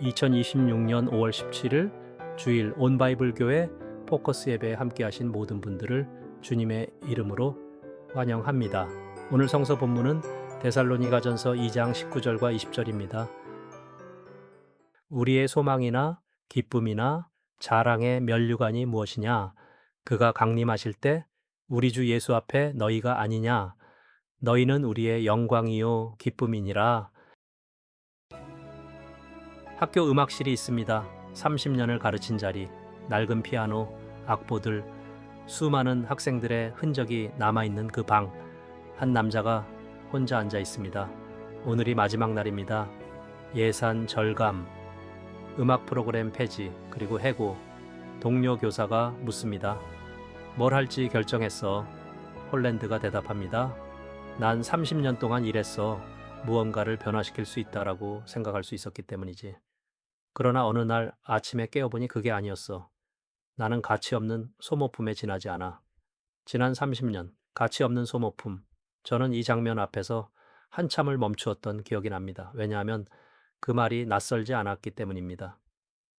2026년 5월 17일 주일 온바이블 교회 포커스 예배에 함께하신 모든 분들을 주님의 이름으로 환영합니다. 오늘 성서 본문은 데살로니가전서 2장 19절과 20절입니다. 우리의 소망이나 기쁨이나 자랑의 면류관이 무엇이냐? 그가 강림하실 때 우리 주 예수 앞에 너희가 아니냐? 너희는 우리의 영광이요 기쁨이니라. 학교 음악실이 있습니다. 30년을 가르친 자리, 낡은 피아노, 악보들, 수많은 학생들의 흔적이 남아있는 그 방, 한 남자가 혼자 앉아 있습니다. 오늘이 마지막 날입니다. 예산 절감, 음악 프로그램 폐지, 그리고 해고. 동료 교사가 묻습니다. 뭘 할지 결정했어. 홀랜드가 대답합니다. 난 30년 동안 일했어. 무언가를 변화시킬 수 있다라고 생각할 수 있었기 때문이지. 그러나 어느 날 아침에 깨어보니 그게 아니었어. 나는 가치 없는 소모품에 지나지 않아. 지난 30년, 가치 없는 소모품. 저는 이 장면 앞에서 한참을 멈추었던 기억이 납니다. 왜냐하면 그 말이 낯설지 않았기 때문입니다.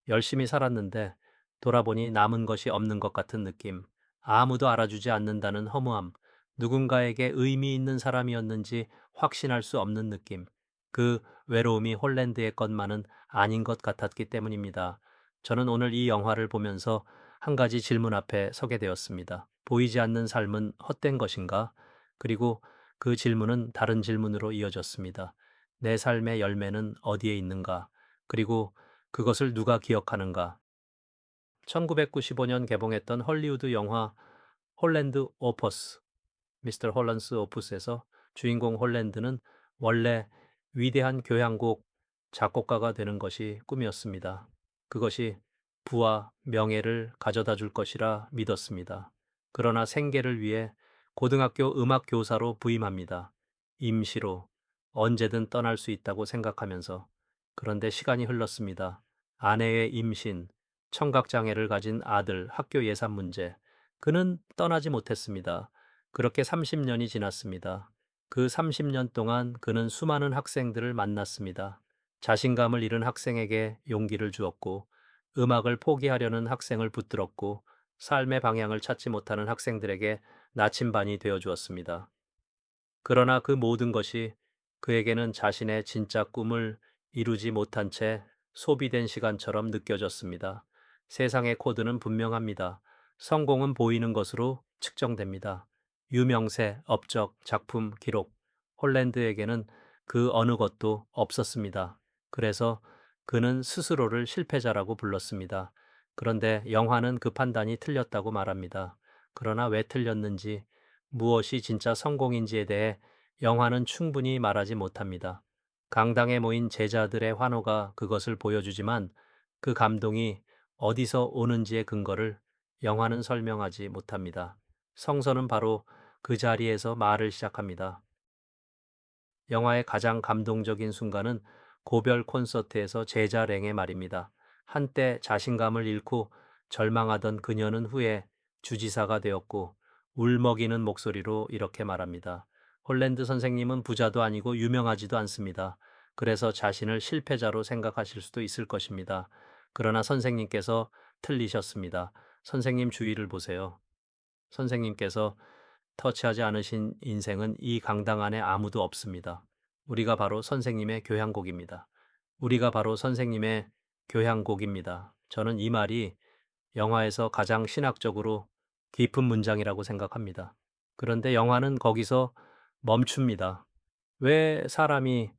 열심히 살았는데 돌아보니 남은 것이 없는 것 같은 느낌. 아무도 알아주지 않는다는 허무함. 누군가에게 의미 있는 사람이었는지 확신할 수 없는 느낌. 그 외로움이 홀랜드의 것만은 아닌 것 같았기 때문입니다. 저는 오늘 이 영화를 보면서 한 가지 질문 앞에 서게 되었습니다. 보이지 않는 삶은 헛된 것인가? 그리고 그 질문은 다른 질문으로 이어졌습니다. 내 삶의 열매는 어디에 있는가? 그리고 그것을 누가 기억하는가? 1995년 개봉했던 헐리우드 영화 홀랜드 오퍼스, 미스터 홀란스 오프스에서 주인공 홀랜드는 원래 위대한 교향곡 작곡가가 되는 것이 꿈이었습니다. 그것이 부와 명예를 가져다 줄 것이라 믿었습니다. 그러나 생계를 위해 고등학교 음악 교사로 부임합니다. 임시로 언제든 떠날 수 있다고 생각하면서. 그런데 시간이 흘렀습니다. 아내의 임신, 청각장애를 가진 아들 학교 예산 문제. 그는 떠나지 못했습니다. 그렇게 30년이 지났습니다. 그 30년 동안 그는 수많은 학생들을 만났습니다. 자신감을 잃은 학생에게 용기를 주었고, 음악을 포기하려는 학생을 붙들었고, 삶의 방향을 찾지 못하는 학생들에게 나침반이 되어 주었습니다. 그러나 그 모든 것이 그에게는 자신의 진짜 꿈을 이루지 못한 채 소비된 시간처럼 느껴졌습니다. 세상의 코드는 분명합니다. 성공은 보이는 것으로 측정됩니다. 유명세, 업적, 작품, 기록. 홀랜드에게는 그 어느 것도 없었습니다. 그래서 그는 스스로를 실패자라고 불렀습니다. 그런데 영화는 그 판단이 틀렸다고 말합니다. 그러나 왜 틀렸는지, 무엇이 진짜 성공인지에 대해 영화는 충분히 말하지 못합니다. 강당에 모인 제자들의 환호가 그것을 보여주지만 그 감동이 어디서 오는지의 근거를 영화는 설명하지 못합니다. 성서는 바로 그 자리에서 말을 시작합니다. 영화의 가장 감동적인 순간은 고별 콘서트에서 제자 랭의 말입니다. 한때 자신감을 잃고 절망하던 그녀는 후에 주지사가 되었고 울먹이는 목소리로 이렇게 말합니다. 홀랜드 선생님은 부자도 아니고 유명하지도 않습니다. 그래서 자신을 실패자로 생각하실 수도 있을 것입니다. 그러나 선생님께서 틀리셨습니다. 선생님 주위를 보세요. 선생님께서 터치하지 않으신 인생은 이 강당 안에 아무도 없습니다. 우리가 바로 선생님의 교향곡입니다. 우리가 바로 선생님의 교향곡입니다. 저는 이 말이 영화에서 가장 신학적으로 깊은 문장이라고 생각합니다. 그런데 영화는 거기서 멈춥니다. 왜 사람이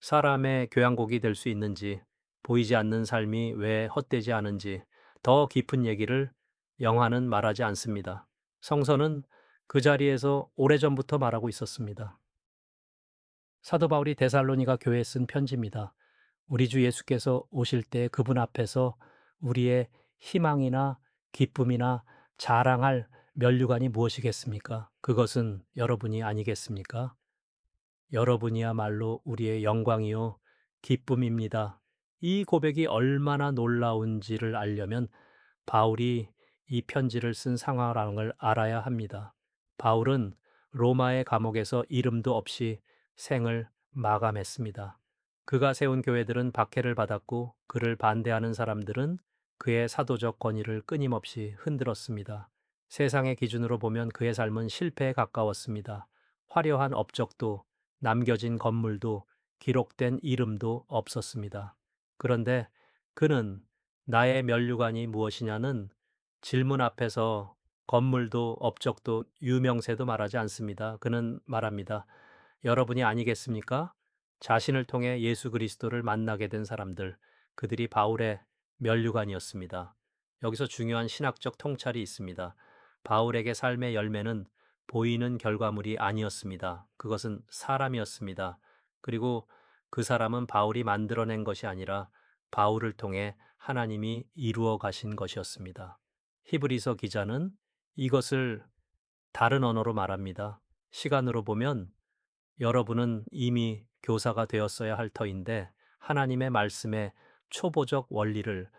사람의 교향곡이 될 수 있는지, 보이지 않는 삶이 왜 헛되지 않은지 더 깊은 얘기를 영화는 말하지 않습니다. 성서는 그 자리에서 오래전부터 말하고 있었습니다. 사도 바울이 데살로니가 교회에 쓴 편지입니다. 우리 주 예수께서 오실 때 그분 앞에서 우리의 희망이나 기쁨이나 자랑할 면류관이 무엇이겠습니까? 그것은 여러분이 아니겠습니까? 여러분이야말로 우리의 영광이요 기쁨입니다. 이 고백이 얼마나 놀라운지를 알려면 바울이 이 편지를 쓴 상황을 알아야 합니다. 바울은 로마의 감옥에서 이름도 없이 생을 마감했습니다. 그가 세운 교회들은 박해를 받았고 그를 반대하는 사람들은 그의 사도적 권위를 끊임없이 흔들었습니다. 세상의 기준으로 보면 그의 삶은 실패에 가까웠습니다. 화려한 업적도 남겨진 건물도 기록된 이름도 없었습니다. 그런데 그는 나의 면류관이 무엇이냐는 질문 앞에서 건물도 업적도 유명세도 말하지 않습니다. 그는 말합니다. 여러분이 아니겠습니까? 자신을 통해 예수 그리스도를 만나게 된 사람들, 그들이 바울의 면류관이었습니다. 여기서 중요한 신학적 통찰이 있습니다. 바울에게 삶의 열매는 보이는 결과물이 아니었습니다. 그것은 사람이었습니다. 그리고 그 사람은 바울이 만들어낸 것이 아니라 바울을 통해 하나님이 이루어 가신 것이었습니다. 히브리서 기자는 이것을 다른 언어로 말합니다. 시간으로 보면 여러분은 이미 교사가 되었어야 할 터인데 하나님의 말씀의 초보적 원리를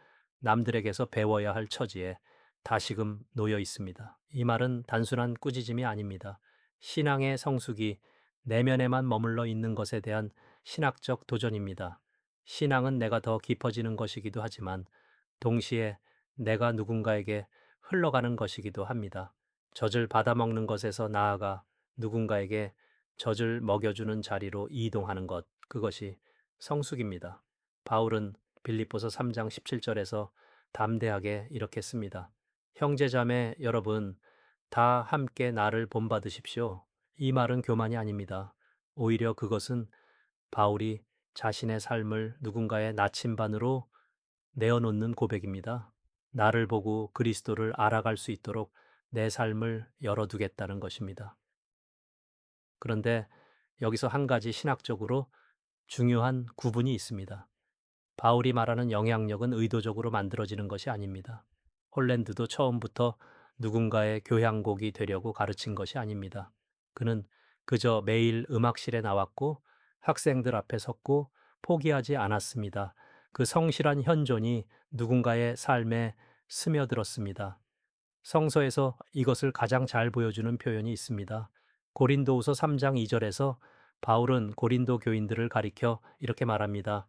남들에게서 배워야 할 처지에 다시금 놓여 있습니다. 이 말은 단순한 꾸짖음이 아닙니다. 신앙의 성숙이 내면에만 머물러 있는 것에 대한 신학적 도전입니다. 신앙은 내가 더 깊어지는 것이기도 하지만 동시에 내가 누군가에게 흘러가는 것이기도 합니다. 젖을 받아먹는 것에서 나아가 누군가에게 젖을 먹여주는 자리로 이동하는 것, 그것이 성숙입니다. 바울은 빌립보서 3장 17절에서 담대하게 이렇게 씁니다. 형제자매 여러분, 다 함께 나를 본받으십시오. 이 말은 교만이 아닙니다. 오히려 그것은 바울이 자신의 삶을 누군가의 나침반으로 내어놓는 고백입니다. 나를 보고 그리스도를 알아갈 수 있도록 내 삶을 열어두겠다는 것입니다. 그런데 여기서 한 가지 신학적으로 중요한 구분이 있습니다. 바울이 말하는 영향력은 의도적으로 만들어지는 것이 아닙니다. 홀랜드도 처음부터 누군가의 교향곡이 되려고 가르친 것이 아닙니다. 그는 그저 매일 음악실에 나왔고 학생들 앞에 섰고 포기하지 않았습니다. 그 성실한 현존이 누군가의 삶에 스며들었습니다. 성서에서 이것을 가장 잘 보여주는 표현이 있습니다. 고린도후서 3장 2절에서 바울은 고린도 교인들을 가리켜 이렇게 말합니다.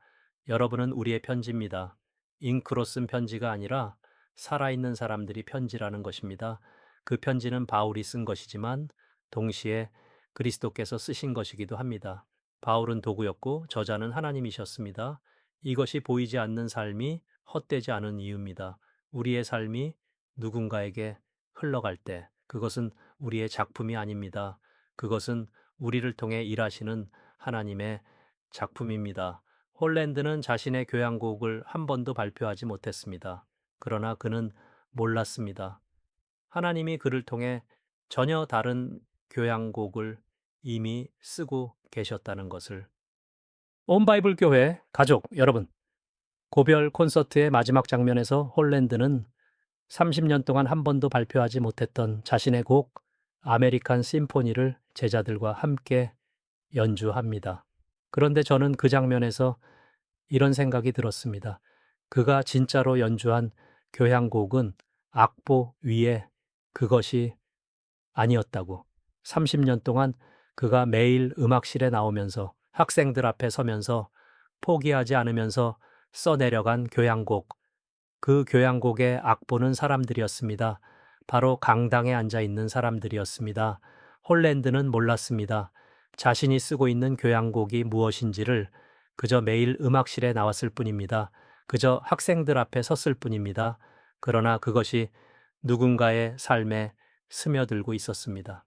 여러분은 우리의 편지입니다. 잉크로 쓴 편지가 아니라 살아있는 사람들이 편지라는 것입니다. 그 편지는 바울이 쓴 것이지만 동시에 그리스도께서 쓰신 것이기도 합니다. 바울은 도구였고 저자는 하나님이셨습니다. 이것이 보이지 않는 삶이 헛되지 않은 이유입니다. 우리의 삶이 누군가에게 흘러갈 때 그것은 우리의 작품이 아닙니다. 그것은 우리를 통해 일하시는 하나님의 작품입니다. 홀랜드는 자신의 교향곡을 한 번도 발표하지 못했습니다. 그러나 그는 몰랐습니다. 하나님이 그를 통해 전혀 다른 교향곡을 이미 쓰고 계셨다는 것을. 온바이블 교회 가족 여러분, 고별 콘서트의 마지막 장면에서 홀랜드는 30년 동안 한 번도 발표하지 못했던 자신의 곡 아메리칸 심포니를 제자들과 함께 연주합니다. 그런데 저는 그 장면에서 이런 생각이 들었습니다. 그가 진짜로 연주한 교향곡은 악보 위에 그것이 아니었다고. 30년 동안 그가 매일 음악실에 나오면서 학생들 앞에 서면서 포기하지 않으면서 써내려간 교향곡, 그 교향곡의 악보는 사람들이었습니다. 바로 강당에 앉아 있는 사람들이었습니다. 홀랜드는 몰랐습니다. 자신이 쓰고 있는 교향곡이 무엇인지를 그저 매일 음악실에 나왔을 뿐입니다. 그저 학생들 앞에 섰을 뿐입니다. 그러나 그것이 누군가의 삶에 스며들고 있었습니다.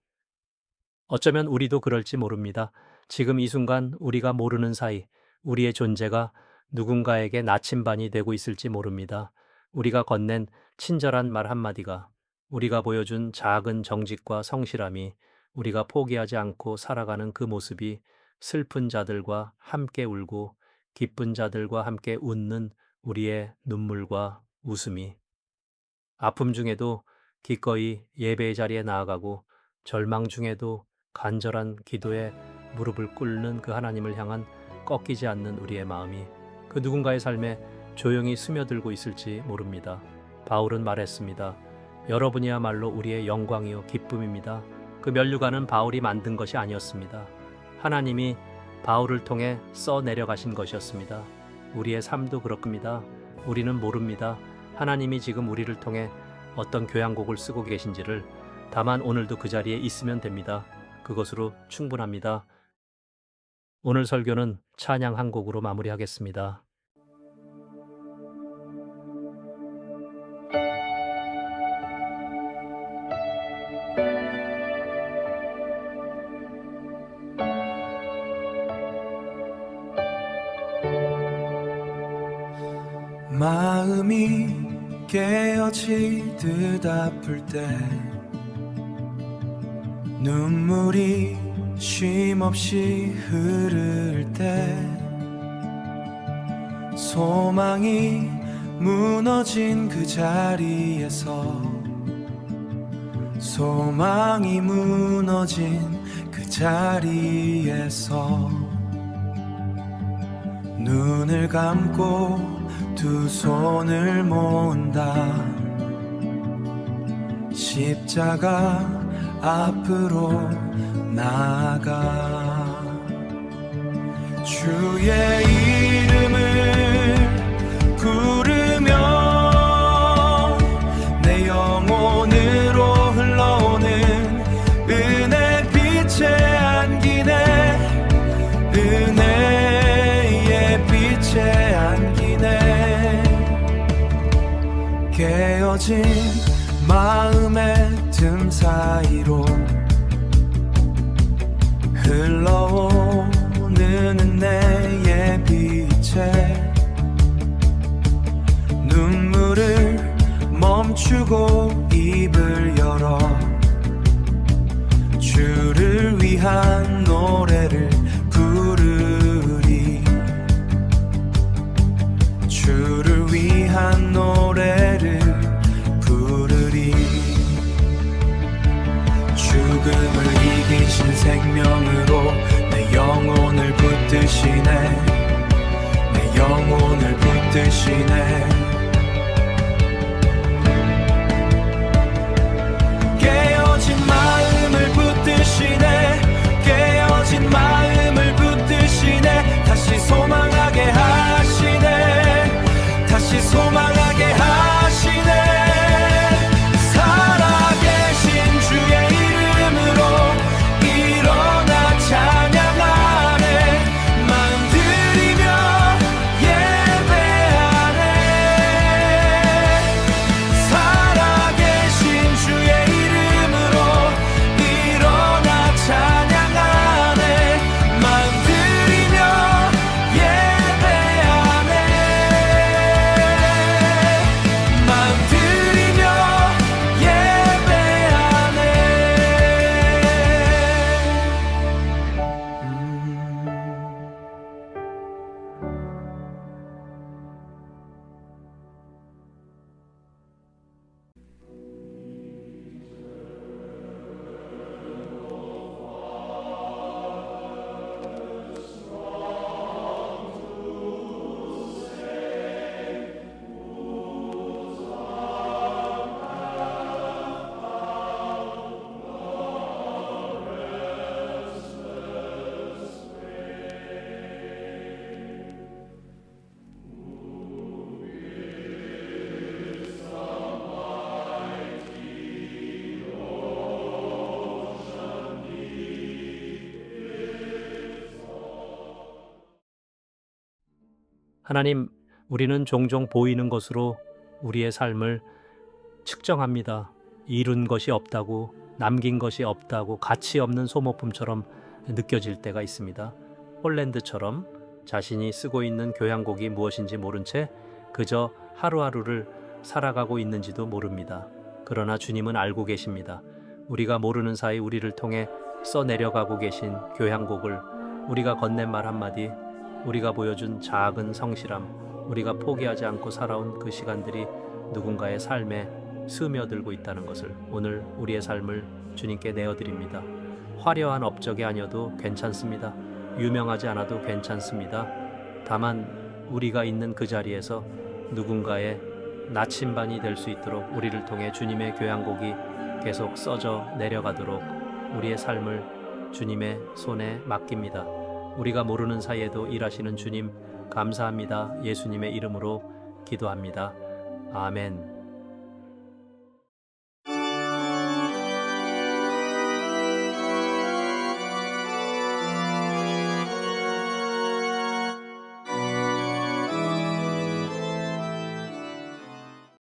어쩌면 우리도 그럴지 모릅니다. 지금 이 순간 우리가 모르는 사이 우리의 존재가 누군가에게 나침반이 되고 있을지 모릅니다. 우리가 건넨 친절한 말 한마디가, 우리가 보여준 작은 정직과 성실함이, 우리가 포기하지 않고 살아가는 그 모습이 슬픈 자들과 함께 울고 기쁜 자들과 함께 웃는 우리의 눈물과 웃음이, 아픔 중에도 기꺼이 예배의 자리에 나아가고 절망 중에도 간절한 기도에 무릎을 꿇는 그 하나님을 향한 꺾이지 않는 우리의 마음이 그 누군가의 삶에 조용히 스며들고 있을지 모릅니다. 바울은 말했습니다. 여러분이야말로 우리의 영광이요 기쁨입니다. 그 면류관은 바울이 만든 것이 아니었습니다. 하나님이 바울을 통해 써 내려가신 것이었습니다. 우리의 삶도 그럴 겁니다. 우리는 모릅니다. 하나님이 지금 우리를 통해 어떤 교향곡을 쓰고 계신지를. 다만 오늘도 그 자리에 있으면 됩니다. 그것으로 충분합니다. 오늘 설교는 찬양 한 곡으로 마무리하겠습니다. 마음이 깨어지듯 아플 때 눈물이 쉼없이 흐를 때 소망이 무너진 그 자리에서 소망이 무너진 그 자리에서 눈을 감고 두 손을 모은다. 십자가 앞으로 나아가 주의 이름을 부르며 내 영혼으로 흘러오는 은혜 빛에 안기네. 은혜의 빛에 안기네. 깨어진 마음의 틈 사이로 흘러오는 은혜의 빛에 눈물을 멈추고 입을 열어 주를 위한 노래를 부르리. 주를 위한 노래를 부르리. 죽음을 이기신 생명으로 내 영혼을 붙드시네. 내 영혼을 붙드시네. 깨어진 마음을 붙드시네. 깨어진 마음을 붙드시네. 다시 소망하게 하시네. 다시 소망하게 하시네. 살아계신 주의 이름으로 일어나 찬양하네. 마음 들이며 예배하네. 살아계신 주의 이름으로 일어나 찬양하네. 마음 들이며 예배하네. 마음 들이며 예배하네. 하나님, 우리는 종종 보이는 것으로 우리의 삶을 측정합니다. 이룬 것이 없다고, 남긴 것이 없다고, 가치 없는 소모품처럼 느껴질 때가 있습니다. 홀랜드처럼 자신이 쓰고 있는 교향곡이 무엇인지 모른 채 그저 하루하루를 살아가고 있는지도 모릅니다. 그러나 주님은 알고 계십니다. 우리가 모르는 사이 우리를 통해 써내려가고 계신 교향곡을, 우리가 건넨 말 한마디, 우리가 보여준 작은 성실함, 우리가 포기하지 않고 살아온 그 시간들이 누군가의 삶에 스며들고 있다는 것을 오늘 우리의 삶을 주님께 내어드립니다. 화려한 업적이 아니어도 괜찮습니다. 유명하지 않아도 괜찮습니다. 다만 우리가 있는 그 자리에서 누군가의 나침반이 될 수 있도록 우리를 통해 주님의 교향곡이 계속 써져 내려가도록 우리의 삶을 주님의 손에 맡깁니다. 우리가 모르는 사이에도 일하시는 주님 감사합니다. 예수님의 이름으로 기도합니다. 아멘.